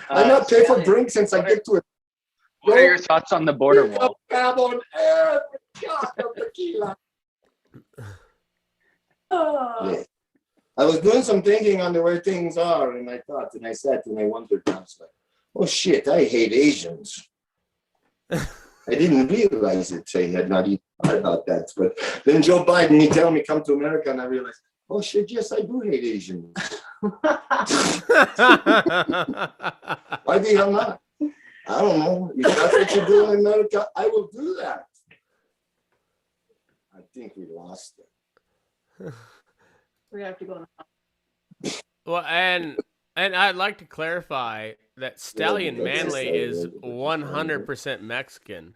I'm not paying for drinks since I get to it. What are your thoughts on the border wall? On every shot of tequila. Yeah. I was doing some thinking on the way things are, and I thought, and I sat and I wondered, I was like, oh shit, I hate Asians. I didn't realize it. I had not even thought about that. But then Joe Biden, he tell me come to America, and I realized, oh shit, yes, I do hate Asians. Why the hell not? I don't know. If that's what you do in America, I will do that. I think we lost it. We have to go. Well, and I'd like to clarify that Stallion Manley is 100% Mexican.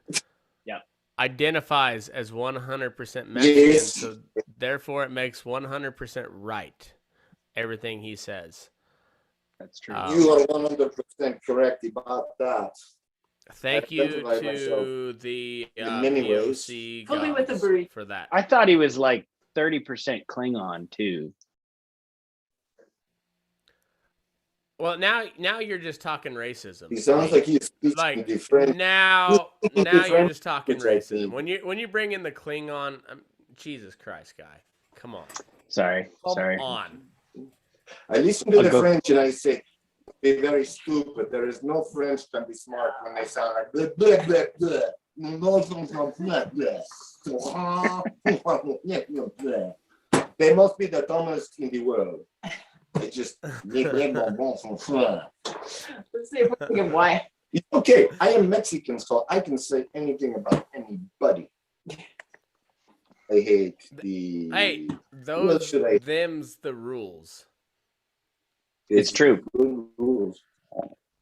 Yeah. Identifies as 100% Mexican, Yes. so therefore it makes 100% right everything he says. That's true. You are 100% correct about that. Thank you to the POC Fully with the gods brief. for that. I thought he was like 30% Klingon too. Well, now you're just talking racism. He sounds like he's Like the French. now you're just talking Which I racism. think. When you bring in the Klingon, Jesus Christ, guy, come on, Sorry. come on. I listen to I'll the go. French and I say, they're very stupid. There is no French can be smart when they sound like blah, blah, blah, blah. No, blah, blah, blah. They must be the dumbest in the world. They just Let's see if we can get why. okay. I am Mexican, so I can say anything about anybody. I hate the. Hey, What should I- them's the rules. It's true. Good rules.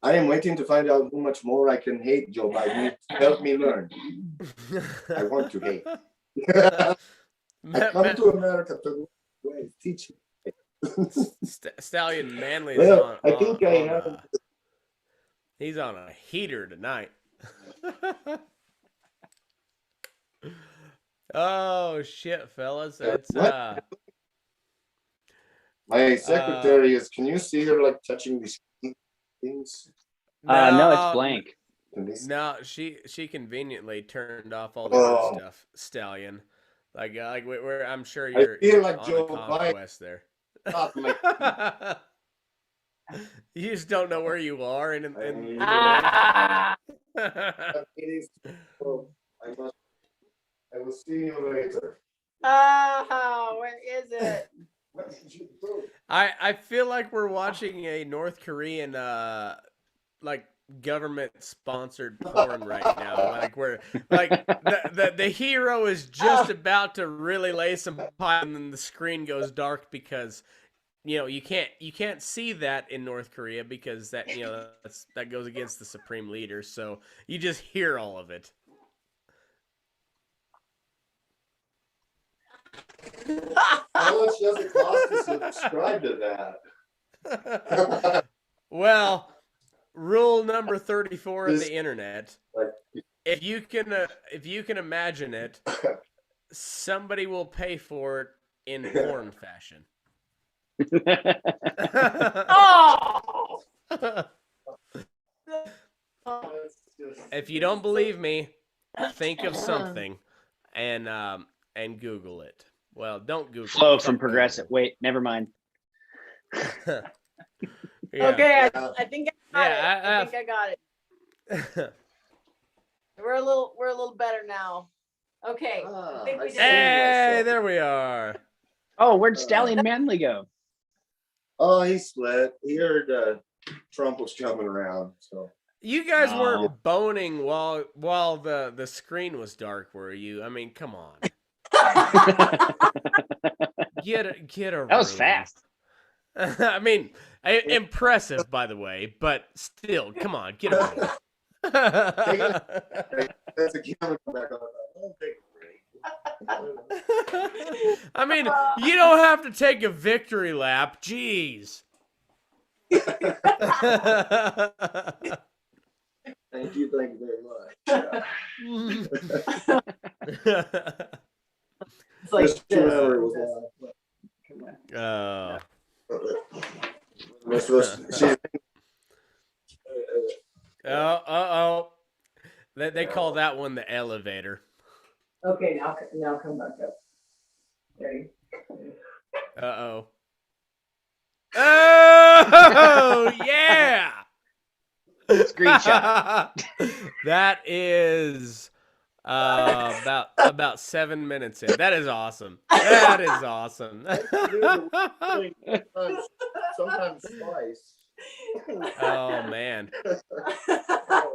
I am waiting to find out how much more I can hate Joe Biden. Help me learn. I want to hate. I come to America to teach. Stallion Manley. Well, I think I have. He's on a heater tonight. Oh shit, fellas! It's My secretary is. Can you see her like touching these things? No, it's blank. No, she conveniently turned off all the good stuff. Stallion, like we're I'm sure you're. I feel like on Joe a conquest there. You just don't know where you are, and Ah! I will see you later. Oh, where is it? What did you do? I feel like we're watching a North Korean like government sponsored porn right now. Like we're like the hero is just about to really lay some pipe, and then the screen goes dark because you can't see that in North Korea because that that goes against the supreme leader. So you just hear all of it. How much does it cost to subscribe to that? Well, rule number 34 of the internet: if you can imagine it, somebody will pay for it in porn fashion. Oh! If you don't believe me, think of something and Google it. Well, don't Google Flow it. from Progressive. Wait, never mind. Yeah. Okay, I think I got it. Yeah, I think I got it. We're a little better now. Okay. I think we did. Hey, there we are. Oh, where'd Stallion Manley go? Oh, he split. He heard Trump was coming around. So You guys weren't boning while the screen was dark, were you? I mean, come on. Get a That was room. fast. I mean, impressive, by the way, but still, come on, get a room. that's a camera back on. Oh, take a break. I mean, you don't have to take a victory lap. Jeez. Thank you very much. It's like Just 2 hours was Oh. She's Oh. They call that one the elevator. Okay, now come back up. There you go. Uh-oh. Oh, yeah! Screenshot. That is about 7 minutes in. That is awesome. That is awesome. Sometimes twice. Oh, man.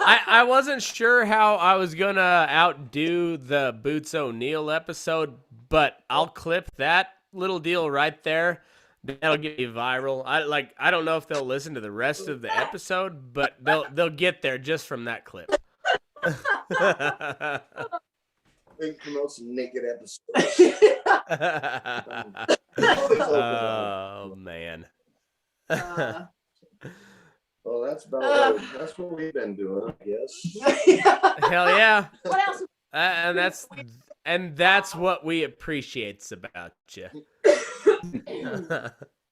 I wasn't sure how I was going to outdo the Boots O'Neill episode, but I'll clip that little deal right there. That'll get me viral. I don't know if they'll listen to the rest of the episode, but they'll get there just from that clip. Big promotes naked episodes. Oh man. Well, that's about it. That's what we've been doing, I guess. Hell yeah. What else? And that's what we appreciates about you.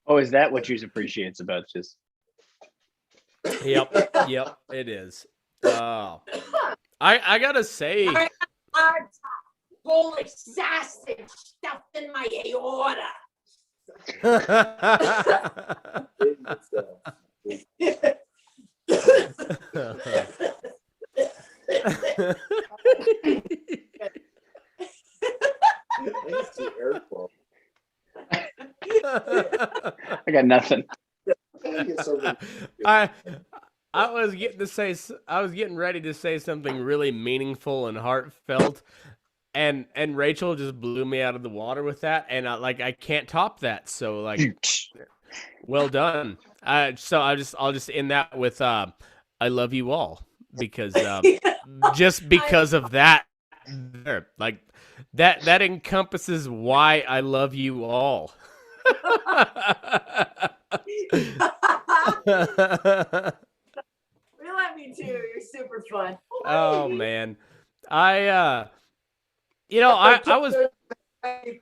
Oh, is that what you appreciates about this? Yep, it is. Oh, I gotta say, Holy sausage stuffed in my aorta. I got nothing. I was getting ready to say something really meaningful and heartfelt, and Rachel just blew me out of the water with that, and I can't top that. So well done. So I'll just end that with I love you all, because just because of that, that encompasses why I love you all. You let me too. You're super fun. Oh man, I was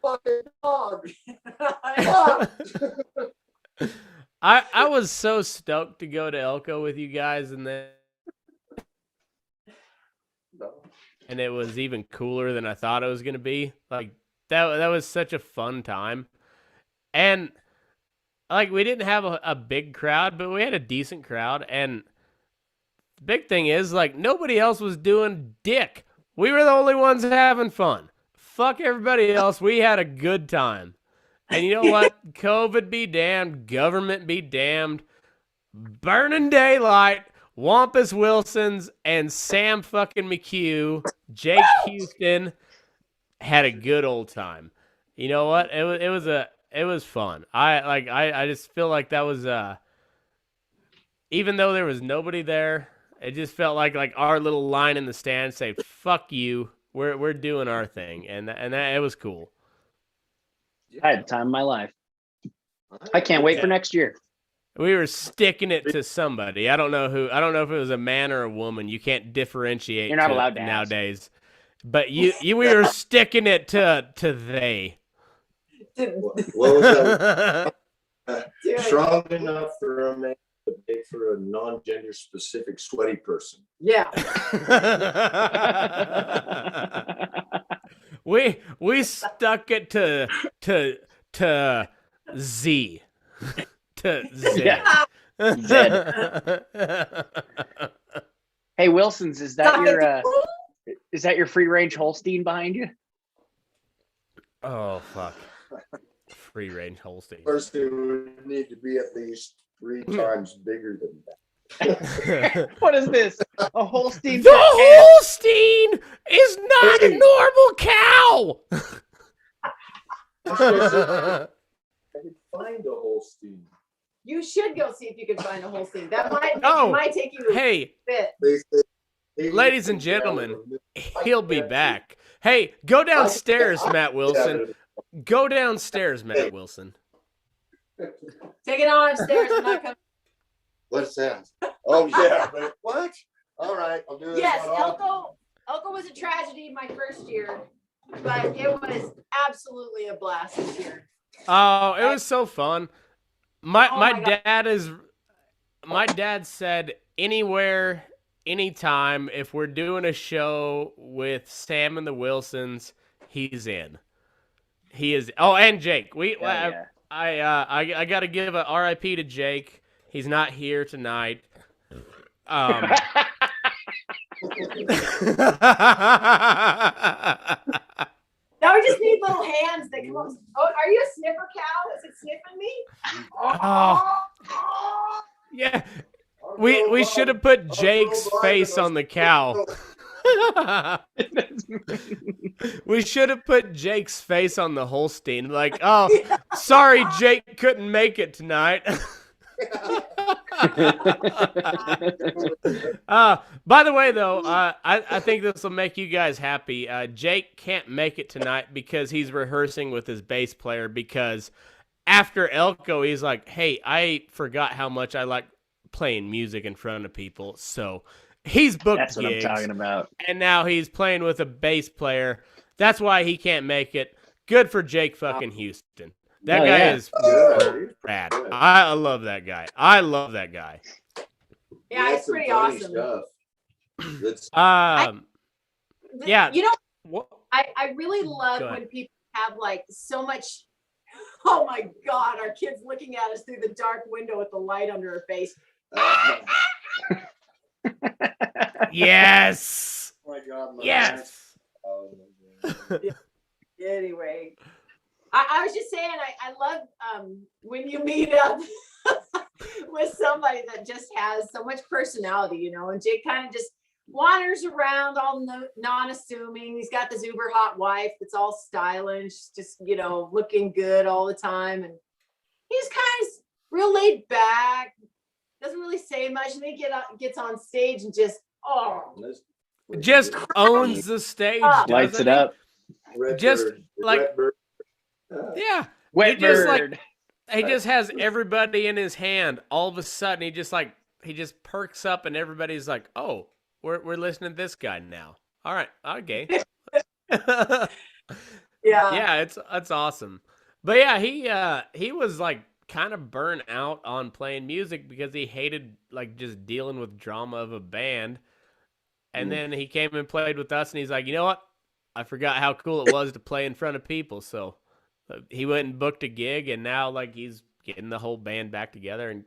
fucking dog. I was so stoked to go to Elko with you guys, and it was even cooler than I thought it was gonna be. Like that was such a fun time, and we didn't have a big crowd, but we had a decent crowd, and the big thing is nobody else was doing dick. We were the only ones having fun. Fuck everybody else. We had a good time. And you know what? COVID be damned. Government be damned. Burning Daylight, Wampus Wilsons, and Sam fucking McHugh, Jake Houston had a good old time. You know what? It was fun. I just feel like that was even though there was nobody there, it just felt like our little line in the stand say "fuck you." We're doing our thing, and that it was cool. I had the time of my life. I can't wait for next year. We were sticking it to somebody. I don't know who. I don't know if it was a man or a woman. You can't differentiate. You're not allowed to nowadays. But we were sticking it to they. What was that? Strong enough for a man to pay for a non-gender specific sweaty person. Yeah. we stuck it to Z. To Z. Yeah. Zed. Hey Wilsons, is that your free range Holstein behind you? Oh fuck. Free range Holstein. First, it would need to be at least 3 times bigger than that. What is this? A Holstein? The Holstein is not a normal cow. I could find a Holstein. You should go see if you can find a Holstein. That might take you a bit. Ladies and gentlemen, he'll be back. Hey, go downstairs, Matt Wilson. Go downstairs, Matt Wilson. Take it on upstairs. I'm not coming. What's that? Oh yeah, but what? All right, I'll do it. Yes, Elko was a tragedy my first year, but it was absolutely a blast this year. Oh, it was so fun. My dad said anywhere, anytime, if we're doing a show with Sam and the Wilsons, he's in. He is. Oh, and Jake. I got to give a RIP to Jake. He's not here tonight. Now we just need little hands that come up. Oh, are you a sniffer cow? Is it sniffing me? Yeah. We should have put Jake's face on the cow. We should have put Jake's face on the Holstein. Like, oh, sorry, Jake couldn't make it tonight. By the way, though, I think this will make you guys happy. Jake can't make it tonight because he's rehearsing with his bass player, because after Elko, he's like, hey, I forgot how much I like playing music in front of people. So he's booked That's what gigs, I'm talking about. and now he's playing with a bass player. That's why he can't make it. Good for Jake fucking Houston. That guy is rad. I love that guy. I love that guy. Yeah, it's pretty awesome. Yeah. You know, I really love when people have like so much. Oh my God, our kid's looking at us through the dark window with the light under her face. Yes. Oh my God. Yes. Anyway, I was just saying, I love when you meet up with somebody that just has so much personality, you know, and Jake kind of just wanders around all non-assuming. He's got this uber hot wife that's all stylish, just, you know, looking good all the time. And he's kind of real laid back, doesn't really say much. And then gets on stage and just owns the stage. Lights it up. Just like, yeah. Wet bird. He just has everybody in his hand. All of a sudden, he just perks up, and everybody's like, "Oh, we're listening to this guy now." All right, okay. Yeah, it's awesome. But yeah, he was like kind of burnt out on playing music because he hated like just dealing with drama of a band. And then he came and played with us, and he's like, you know what? I forgot how cool it was to play in front of people. So he went and booked a gig, and now like he's getting the whole band back together. And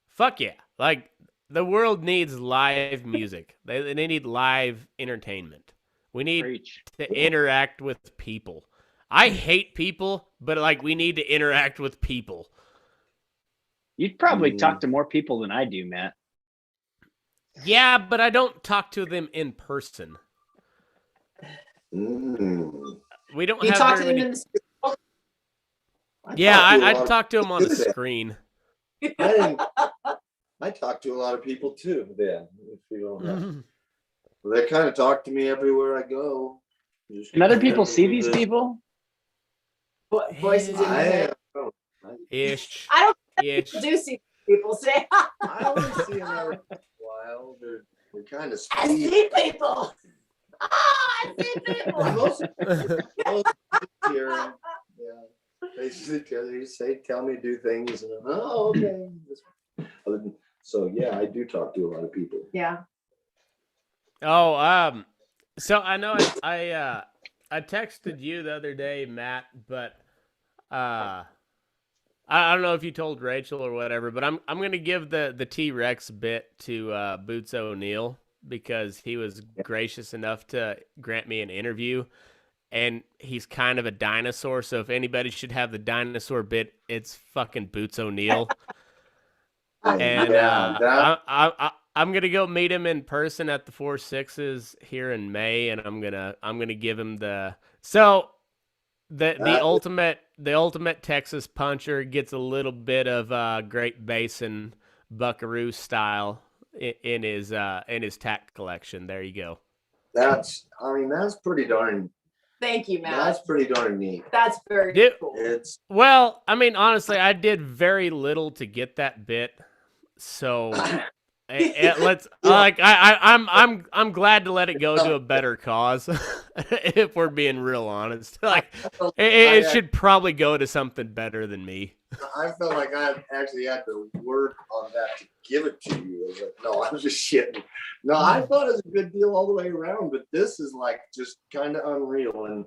fuck yeah, like the world needs live music. They need live entertainment. We need to interact with people. I hate people, but like we need to interact with people. You'd probably talk to more people than I do, Matt. Yeah, but I don't talk to them in person. We don't have talk to very them many... in the school? Yeah, I talk to them on the screen. I talk to a lot of people too. Then, if you don't know. They kind of talk to me everywhere I go. Can other people see these people? Voices in your head. Ish. I don't Ish. do see people say. I only see them every while. They're kind of I sweet. see people. I see people. Most here, yeah. They say, tell me to do things, and okay. So yeah, I do talk to a lot of people. Yeah. Oh, so I know I texted you the other day, Matt, but I don't know if you told Rachel or whatever, but I'm gonna give the T-Rex bit to Boots O'Neill because he was gracious enough to grant me an interview, and he's kind of a dinosaur. So if anybody should have the dinosaur bit, it's fucking Boots O'Neill. And I'm gonna go meet him in person at the 4-6s here in May, and I'm gonna give him the ultimate Texas puncher. Gets a little bit of Great Basin Buckaroo style in his tack collection. There you go. That's pretty darn. Thank you, Matt. That's pretty darn neat. That's very cool. Well, I mean, honestly, I did very little to get that bit, so let's I'm glad to let it go to a better cause. If we're being real honest, like it should probably go to something better than me. I felt like I actually had to work on that to give it to you. I was like, no, I'm just shitting. No, I thought it was a good deal all the way around, but this is like just kind of unreal. And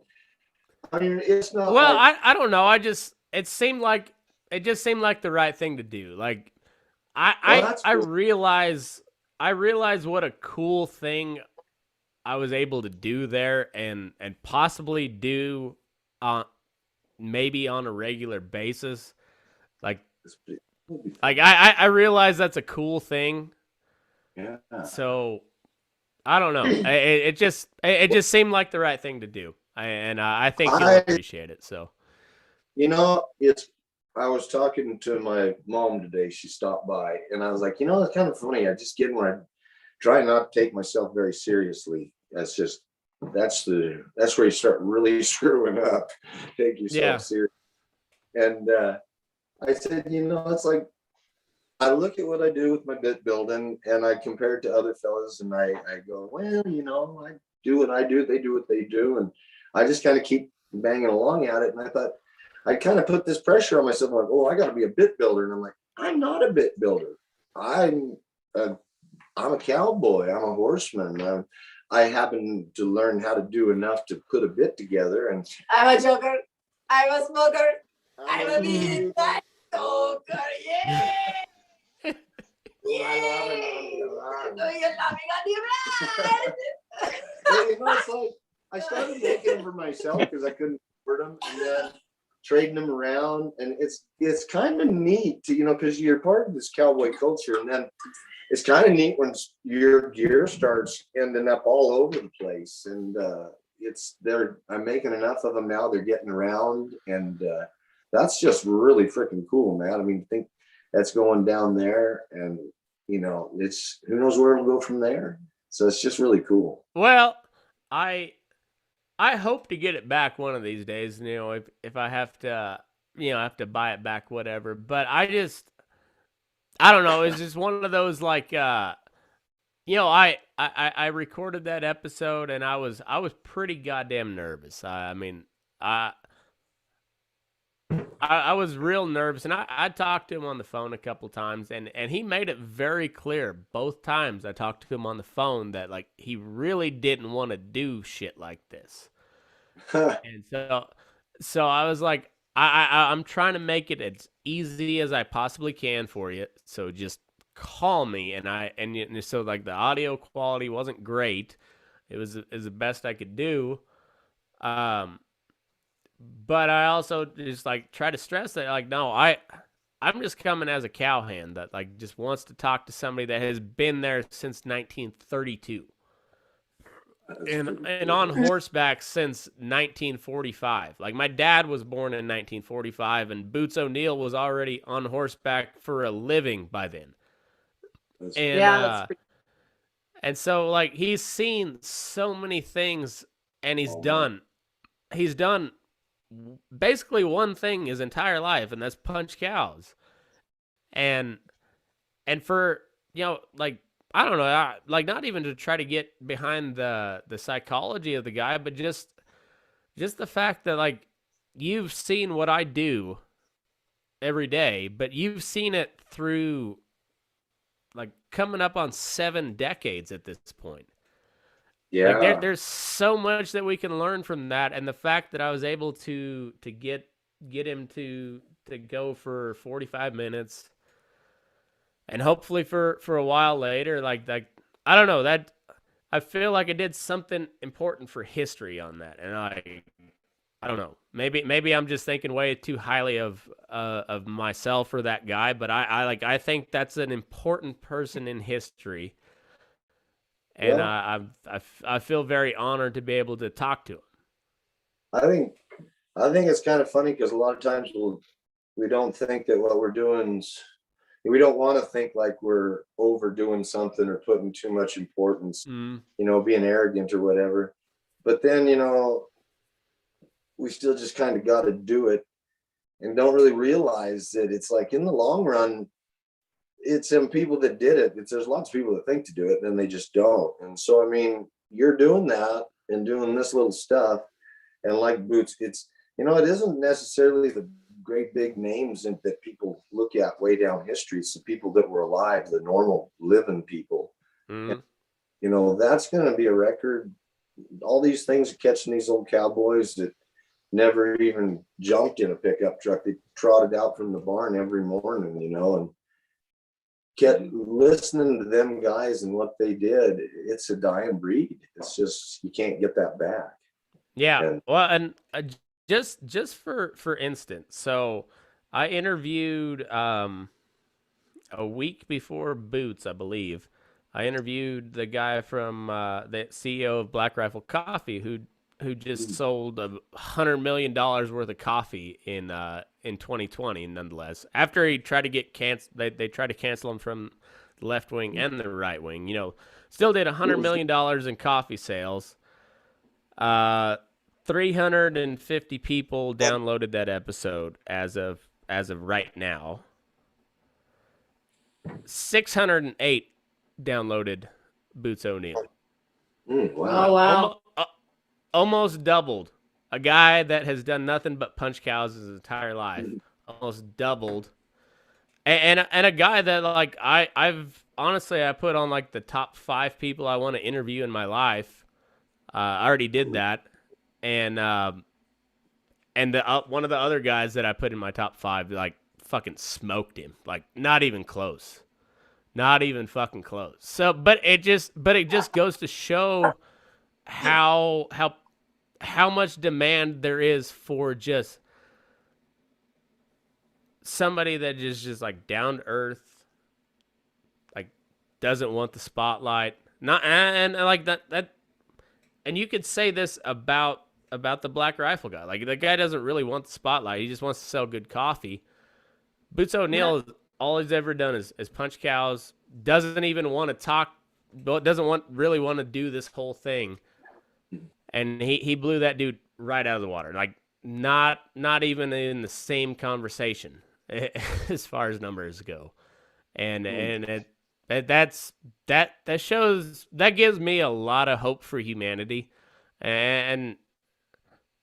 I mean, it's not. Well, like, I don't know. It just seemed like the right thing to do. Like that's I cool. realize what a cool thing I was able to do there and possibly do maybe on a regular basis. Like I realize that's a cool thing. Yeah. So I don't know. It just seemed like the right thing to do. I think you'll appreciate it. So, You know, I was talking to my mom today. She stopped by, and I was like, you know, it's kind of funny. I just get when I try not to take myself very seriously. That's where you start really screwing up. Take yourself serious. And I said, you know, it's like I look at what I do with my bit building, and I compare it to other fellas, and I go, well, you know, I do what I do, they do what they do, and I just kind of keep banging along at it. And I thought I kind of put this pressure on myself, like, oh, I got to be a bit builder, and I'm like, I'm not a bit builder. I'm a cowboy. I'm a horseman. I happen to learn how to do enough to put a bit together, and I'm a joker. I'm a smoker. I'm a midnight smoker. Yeah. Yay! No, you're laughing on the red. you know, it's like I started making them for myself because I couldn't afford them, and then trading them around, and it's kind of neat to, you know, because you're part of this cowboy culture, and then it's kind of neat when your gear starts ending up all over the place, and I'm making enough of them now, they're getting around, and that's just really freaking cool, man. I mean, think that's going down there, and you know, it's who knows where it'll go from there. So it's just really cool. Well, I hope to get it back one of these days. You know, if I have to, you know, I have to buy it back, whatever. But I don't know. It's just one of those like, you know, I recorded that episode and I was pretty goddamn nervous. I mean, I was real nervous, and I talked to him on the phone a couple times, and he made it very clear both times I talked to him on the phone that like he really didn't want to do shit like this. And so I was like, I'm trying to make it as easy as I possibly can for you. So just call me, and so like the audio quality wasn't great. It was the best I could do. But I also just like try to stress that like, no, I'm just coming as a cowhand that like just wants to talk to somebody that has been there since 1932 and on horseback since 1945. Like my dad was born in 1945, and Boots O'Neill was already on horseback for a living by then. And so like he's seen so many things, and he's done basically one thing his entire life, and that's punch cows. And for, you know, like, I don't know, like not even to try to get behind the psychology of the guy, but just the fact that like you've seen what I do every day, but you've seen it through like coming up on 7 decades at this point. Yeah. Like there's so much that we can learn from that, and the fact that I was able to get him to go for 45 minutes, and hopefully for a while later, like I don't know, that I feel like I did something important for history on that, and I don't know, maybe I'm just thinking way too highly of myself or that guy, but I think that's an important person in history. And I feel very honored to be able to talk to him. I think it's kind of funny because a lot of times we don't think that what we're doing is, we don't want to think like we're overdoing something or putting too much importance, you know, being arrogant or whatever. But then, you know, we still just kind of got to do it and don't really realize that it's like in the long run, it's some people that did it. There's lots of people that think to do it, and they just don't. And so, I mean, you're doing that and doing this little stuff. And like Boots, it's, you know, it isn't necessarily the great big names and that people look at way down history. It's the people that were alive, the normal living people. Mm. And, that's going to be a record. All these things, catching these old cowboys that never even jumped in a pickup truck. They trotted out from the barn every morning, and kept listening to them guys and what they did. It's a dying breed. It's just, you can't get that back. Yeah. Well, and just for instance, so I interviewed a week before Boots, I believe. I interviewed the guy from the CEO of Black Rifle Coffee who just sold $100 million worth of coffee in 2020, nonetheless. After he tried to get canceled, they tried to cancel him from the left wing and the right wing. Still did $100 million in coffee sales. 350 people downloaded that episode as of right now. 608 downloaded Boots O'Neill. Wow. Oh, wow. Almost doubled. A guy that has done nothing but punch cows his entire life. Almost doubled. And a guy that like I've honestly I put on like the top 5 people I want to interview in my life. I already did that. And the one of the other guys that I put in my top 5 like fucking smoked him. Like not even close. Not even fucking close. So but it just goes to show how much demand there is for just somebody that is just like down to earth, like doesn't want the spotlight. Not and like that and you could say this about the Black Rifle guy. Like the guy doesn't really want the spotlight. He just wants to sell good coffee. Boots O'Neill, all he's ever done is punch cows. Doesn't even want to talk. Doesn't really want to do this whole thing. And he blew that dude right out of the water. Like not even in the same conversation as far as numbers go. And that shows, that gives me a lot of hope for humanity. And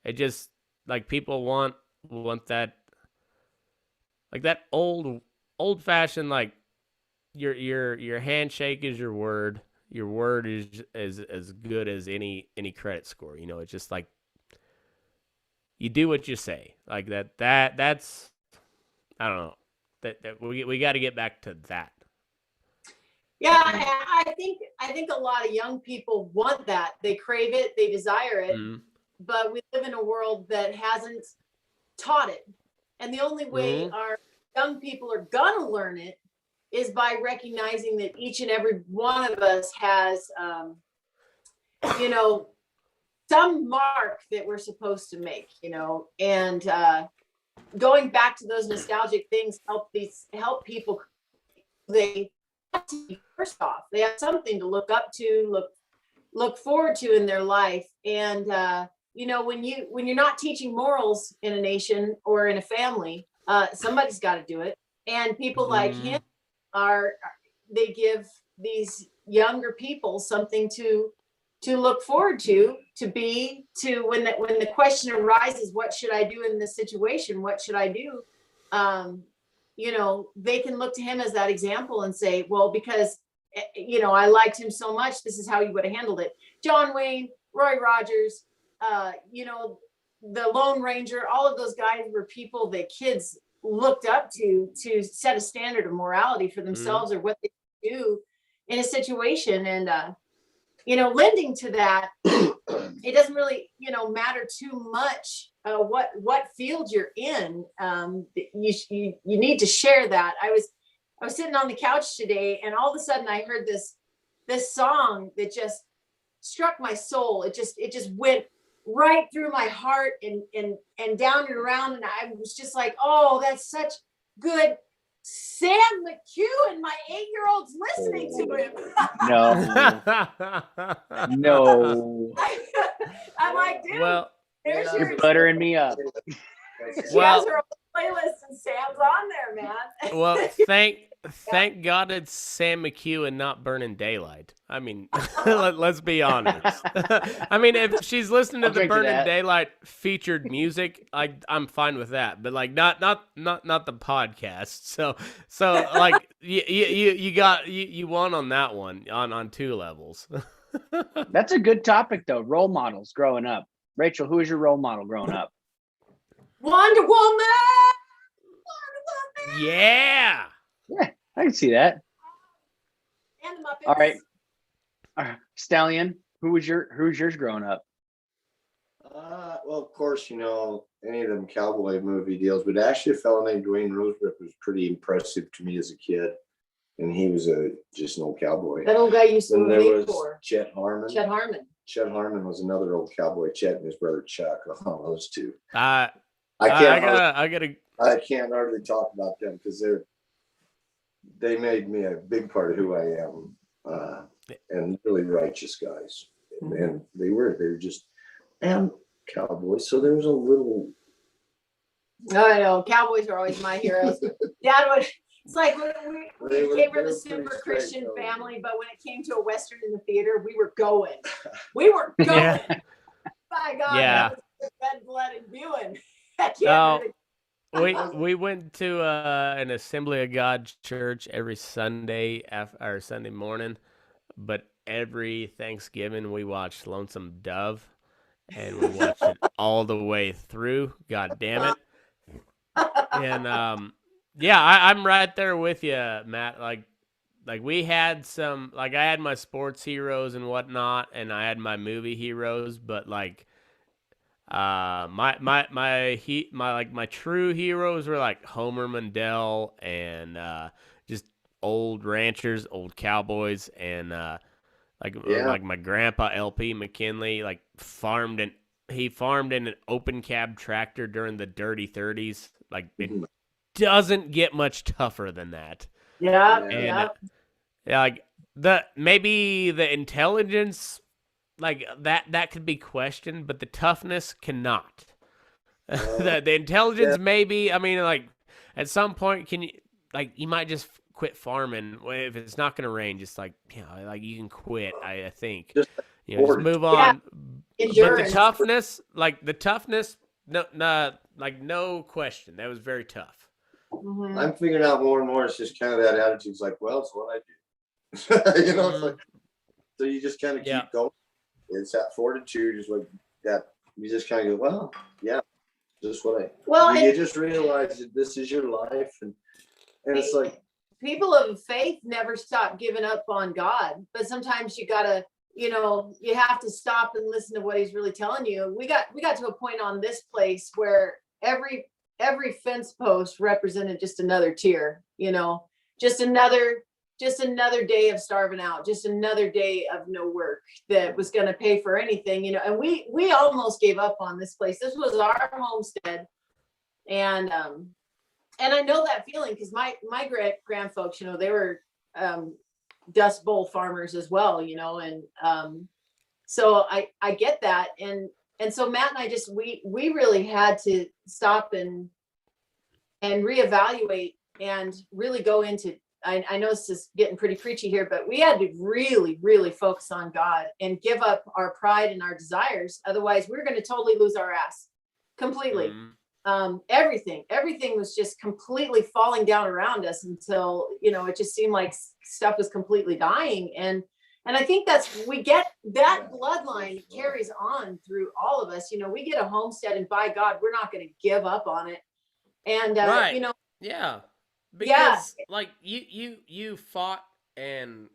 it just like people want that, like that old fashioned, like your handshake is your word. Your word is as good as any credit score. It's just like you do what you say. Like that's I don't know. That we got to get back to that. Yeah, I think a lot of young people want that. They crave it, they desire it. Mm-hmm. But we live in a world that hasn't taught it. And the only way our young people are gonna learn it is by recognizing that each and every one of us has, some mark that we're supposed to make, and going back to those nostalgic things help people. First off, they have something to look up to, look forward to in their life. And, when you're not teaching morals in a nation or in a family, somebody's got to do it. And people like him they give these younger people something to look forward to when the question arises, what should I do in this situation? What should I do? They can look to him as that example and say, well, because, I liked him so much, this is how he would have handled it. John Wayne, Roy Rogers, the Lone Ranger, all of those guys were people that kids looked up to set a standard of morality for themselves or what they do in a situation. And, lending to that, it doesn't really, matter too much what field you're in. You need to share that. I was sitting on the couch today, and all of a sudden I heard this song that just struck my soul. It just went right through my heart and down and around, and I was just like, oh, that's such good Sam McHugh, and my 8-year-old's listening to him. No. I'm like, dude, there's you're buttering me up. She has her own playlist, and Sam's on there, man. Well, thank God it's Sam McHugh and not Burning Daylight. I mean, let's be honest. I mean, if she's listening to I'll the drink to Burning that. Daylight featured music, I'm fine with that. But like, not the podcast. So like, you won on that one on two levels. That's a good topic, though. Role models growing up. Rachel, who is your role model growing up? Wonder Woman. Yeah. Yeah, I can see that. And the Muppets. All right. Stallion, who's yours growing up? Well, of course, you know, any of them cowboy movie deals, but actually a fellow named Dwayne Rosebrooke was pretty impressive to me as a kid. And he was just an old cowboy. That old guy used to And there leave was for Chet Harmon. Chet Harmon. Chet Harmon was another old cowboy. Chet and his brother Chuck. Oh, those two. I I gotta. can't hardly talk about them because they made me a big part of who I am, and really righteous guys. And they were just cowboys. So there was a little. I know cowboys are always my heroes. Dad would. It's like we came from a super Christian family, but when it came to a Western in the theater, we were going. We were going. Yeah. By God, Yeah. that was red-blooded viewing. No, we went to an Assembly of God church every Sunday or Sunday morning, but every Thanksgiving we watched Lonesome Dove, and we watched it all the way through. God damn it! And yeah, I'm right there with you, Matt. Like we had some, like I had my sports heroes and whatnot, and I had my movie heroes, but like. My true heroes were like Homer Mandel and just old ranchers, old cowboys, and like my grandpa LP McKinley, like he farmed in an open cab tractor during the dirty 30s. Like it doesn't get much tougher than that. Yeah, And like maybe the intelligence. Like that could be questioned, but the toughness cannot. The intelligence maybe. I mean, like at some point, you might just quit farming if it's not going to rain. Just like like you can quit. I think just move on. Yeah. But the toughness, no question. That was very tough. Mm-hmm. I'm figuring out more and more. It's just kind of that attitude. It's like, well, it's what I do. You know, it's like so you just kind of keep going. It's that fortitude is what that you just kind of go, well, yeah, just what you just realize that this is your life, and it's like people of faith never stop giving up on God, but sometimes you gotta, you have to stop and listen to what He's really telling you. We got to a point on this place where every fence post represented just another tear, just another day of starving out, just another day of no work that was going to pay for anything, and we almost gave up on this place. This was our homestead. And I know that feeling because my grand folks, they were Dust Bowl farmers as well, and so I get that. And so Matt and I we really had to stop and reevaluate and really go into, I know this is getting pretty preachy here, but we had to really, really focus on God and give up our pride and our desires. Otherwise, we're going to totally lose our ass completely. Everything was just completely falling down around us until, it just seemed like stuff was completely dying. And I think we get that bloodline carries on through all of us. We get a homestead, and by God, we're not going to give up on it. And, right. Yeah. Because like you fought and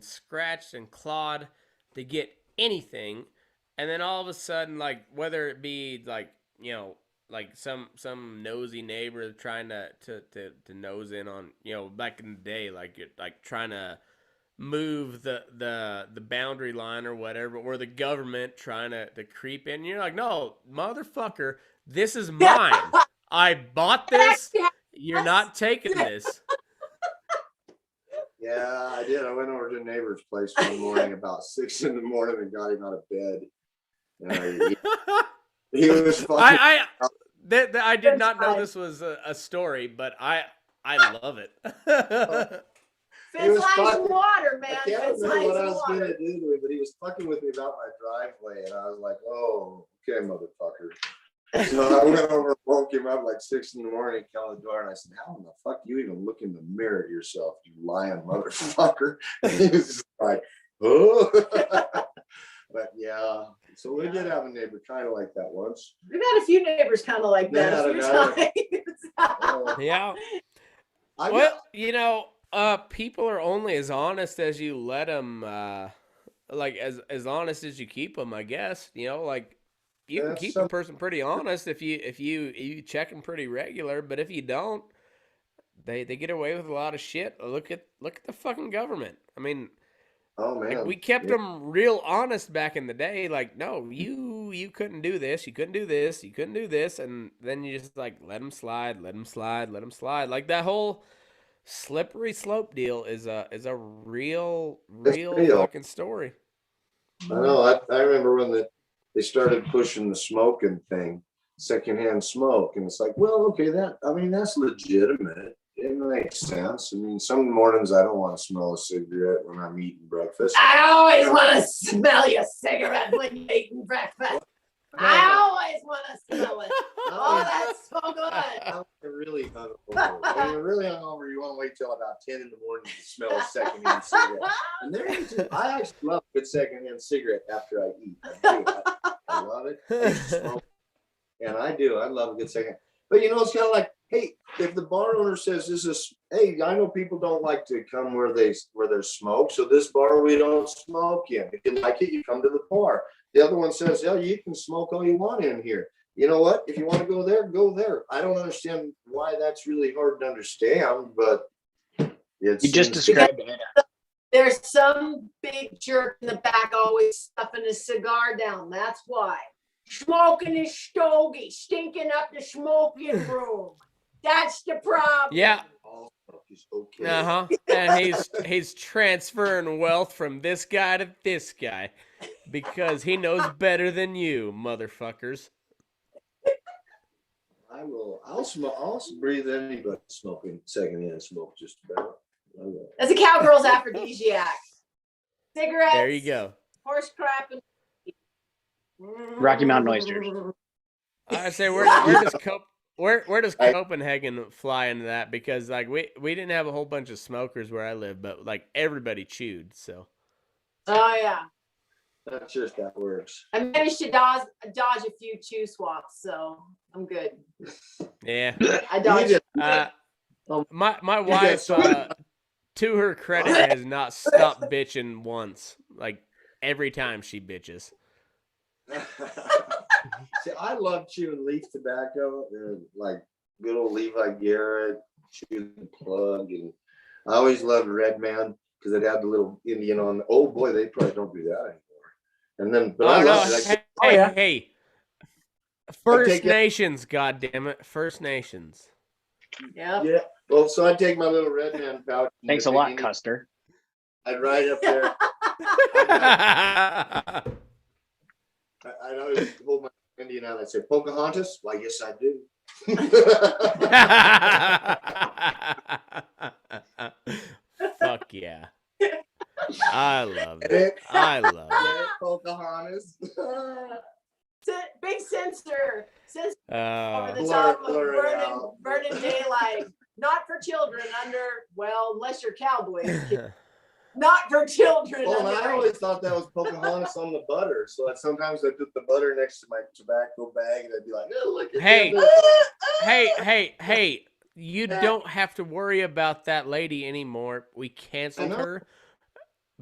scratched and clawed to get anything, and then all of a sudden, like whether it be like like some nosy neighbor trying to nose in on back in the day, like trying to move the boundary line or whatever, or the government trying to creep in, you're like, no, motherfucker, this is mine. I bought this. You're not taking this. Yeah, I did. I went over to a neighbor's place one morning about 6 a.m. and got him out of bed. He was fucking. I did not know this was a story, but I love it. Fence was lines fucking- water, man. I can't Fence remember what I lines was water. gonna do to him, but he was fucking with me about my driveway, and I was like, "Oh, okay, motherfucker." So I went over and woke him up like 6 in the morning, came the door, and I said, "How in the fuck do you even look in the mirror at yourself, you lying motherfucker?" And he was just like, "Oh." But yeah, so we did have a neighbor kind of like that once. We've had a few neighbors kind of like that a few another. times. Oh, Yeah. I got- Well, you know, people are only as honest as you let them, like as honest as you keep them, I guess. You know, like you can That's keep some- a person pretty honest if you check them pretty regular, but if you don't, they get away with a lot of shit. Look at the fucking government. I mean, oh man, like we kept Yeah. them real honest back in the day. Like, no, you couldn't do this, you couldn't do this, you couldn't do this, and then you just like let them slide, let them slide, let them slide. Like that whole slippery slope deal is a real real. fucking story. I know. I remember when they started pushing the smoking thing, secondhand smoke, and it's like, well, okay, that's legitimate. It makes sense. I mean, some mornings I don't want to smell a cigarette when I'm eating breakfast. I always want to smell your cigarette when you're eating breakfast. I always want to smell it. Oh, that's so good. You're really hungover. When you're really hungover, you want to wait till about 10 in the morning to smell a secondhand cigarette. And I actually love a good secondhand cigarette after I eat. I love it. I used to smoke, and I do. I love a good second. But you know, it's kind of like, hey, if the bar owner says this is, hey, I know people don't like to come where there's smoke, so this bar we don't smoke in. If you like it, you come to the bar. The other one says, yeah, you can smoke all you want in here. You know what? If you want to go there, go there. I don't understand why that's really hard to understand, but You just described it. There's some big jerk in the back always stuffing his cigar down. That's why. Smoking his stogie, stinking up the smoking room. That's the problem. Yeah. all smoke is okay. Uh-huh. And he's transferring wealth from this guy to this guy because he knows better than you, motherfuckers. I'll breathe anybody smoking secondhand smoke just about. I will. That's a cowgirl's aphrodisiac. Cigarettes. There you go. Horse crap. And... Rocky Mountain oysters. I say where does Copenhagen fly into that? Because like we didn't have a whole bunch of smokers where I live, but like everybody chewed. So Oh yeah. Not sure if that works. I managed to dodge a few chew swaps, so I'm good. yeah. I dodged. My wife, to her credit, has not stopped bitching once. Like every time she bitches. See, I love chewing leaf tobacco, like good old Levi Garrett, chewing plug, and I always loved Red Man because it had the little Indian on. Oh boy, they probably don't do that anymore. And then, but I love it. Hey, First Nations, goddammit, First Nations. Yeah. Yeah. Well, so I'd take my little Red Man pouch. Thanks a lot, Custer. I'd ride up there. I'd always hold my Indian out and I'd say, Pocahontas? Why, yes, I do. Fuck yeah. I love it. I love it. Pocahontas. Big censor. Censor over the Blur- top of blur it out. burning daylight. Not for children under, well, unless you're cowboys. Not for children. Well, under I always thought that was Pocahontas on the butter. So that sometimes I put the butter next to my tobacco bag and I'd be like, oh, look at Hey. that. Hey. You don't have to worry about that lady anymore. We canceled know. her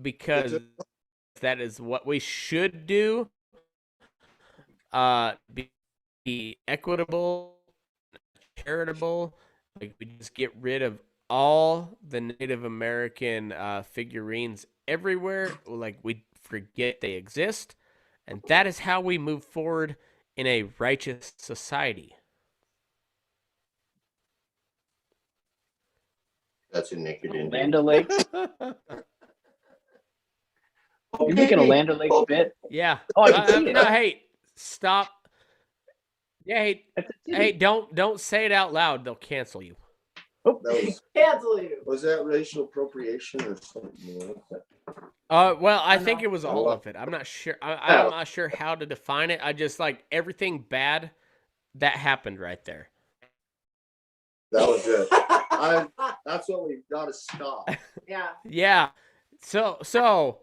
because that is what we should do. Be equitable, charitable. Like we just get rid of all the Native American figurines everywhere. Like we forget they exist, and that is how we move forward in a righteous society. That's a naked Indian. Land O'Lakes. You're making a Land O'Lakes bit. Yeah. Oh, I can see it. No, hey, stop. Yeah, That's a titty. hey, don't say it out loud. They'll cancel you. Cancel you. Was that racial appropriation or something like that? Well, I think it was all of it. I'm not sure. I'm not sure how to define it. I just like everything bad that happened right there. That was it. That's what we've got to stop. Yeah. Yeah. So,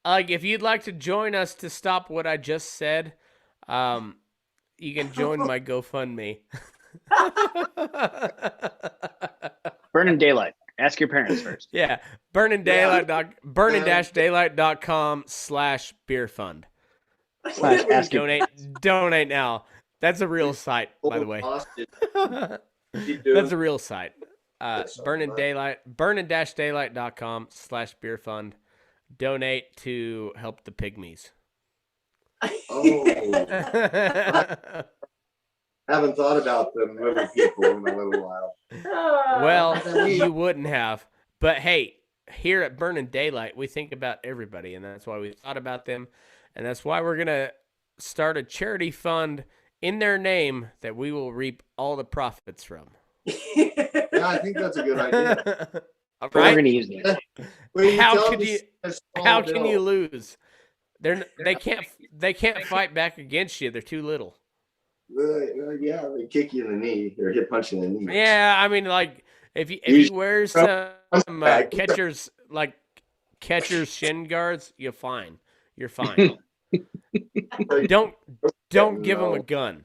like, if you'd like to join us to stop what I just said, you can join my GoFundMe. Burning Daylight. Ask your parents first. Yeah. burning-daylight.com/beer fund. Ask your Donate now. That's a real site, by the way. That's a real site. burning-daylight.com/beer fund. Donate to help the pygmies. Oh, haven't thought about them little people in a little while. Well, you wouldn't have. But hey, here at Burning Daylight, we think about everybody, and that's why we thought about them. And that's why we're going to start a charity fund in their name that we will reap all the profits from. Yeah, I think that's a good idea. We're going to use it. How can you lose? They can't fight back against you. They're too little. Yeah, they kick you in the knee or hit punch you in the knee. Yeah, I mean, like if you wear some catcher's shin guards, you're fine. You're fine. Don't give them a gun.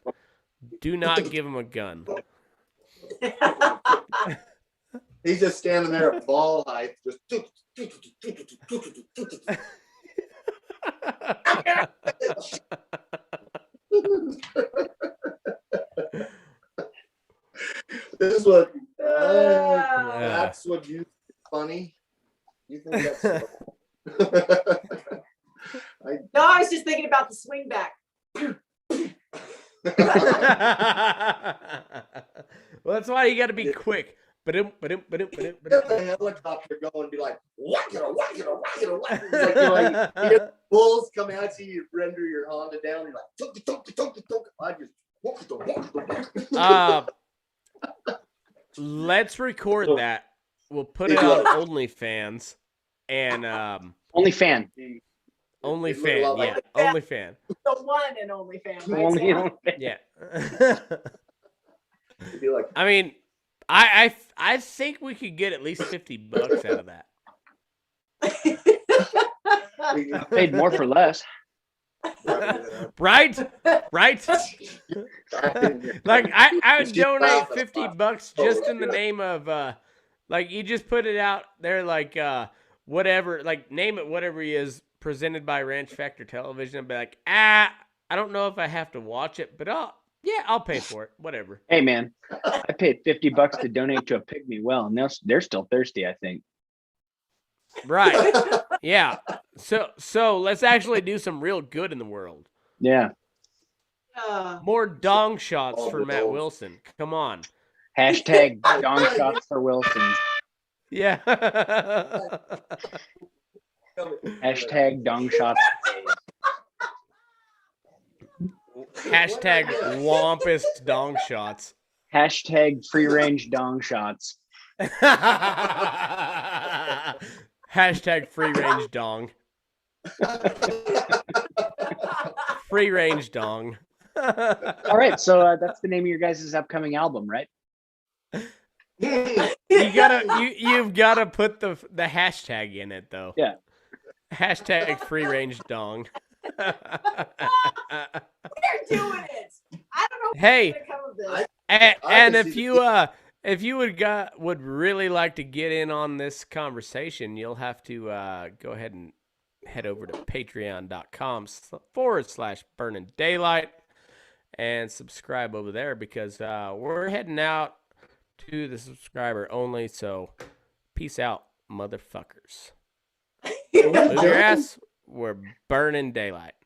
Do not give them a gun. He's just standing there at ball height, just. This is what. That's what you funny. You think that's? No, I was just thinking about the swing back. Well, that's why you got to be quick. The helicopter going and be like, whack it. Like, you hear bulls come at you, you render your Honda down, you're like, I just let's record that. We'll put it on OnlyFans and OnlyFan. OnlyFan, yeah, OnlyFan. The one and only fan. Right? Only Yeah. like, I mean, I think we could get at least $50 out of that. I paid more for less. Right? Like I would donate $50 just in the name of like you just put it out there like whatever, like name it whatever he is, presented by Ranch Factor Television, and be like, I don't know if I have to watch it, but I'll pay for it. Whatever. Hey man, I paid $50 to donate to a pygmy well, and they're still thirsty, I think. Right. Yeah. So let's actually do some real good in the world. Yeah. More dong shots for Matt Wilson. Come on. Hashtag dong shots for Wilson. Yeah. Hashtag dong shots. Hashtag Wampus dong shots. Hashtag free range dong shots. Hashtag free range dong. Free range dong. All right, so that's the name of your guys' upcoming album, right? You've got to put the hashtag in it though. Yeah. Hashtag free range dong. We're doing it. I don't know. Hey, Come of this. and if you would really like to get in on this conversation, you'll have to go ahead and head over to patreon.com/burning daylight and subscribe over there, because we're heading out to the subscriber only. So peace out, motherfuckers. Move your ass. We're burning daylight.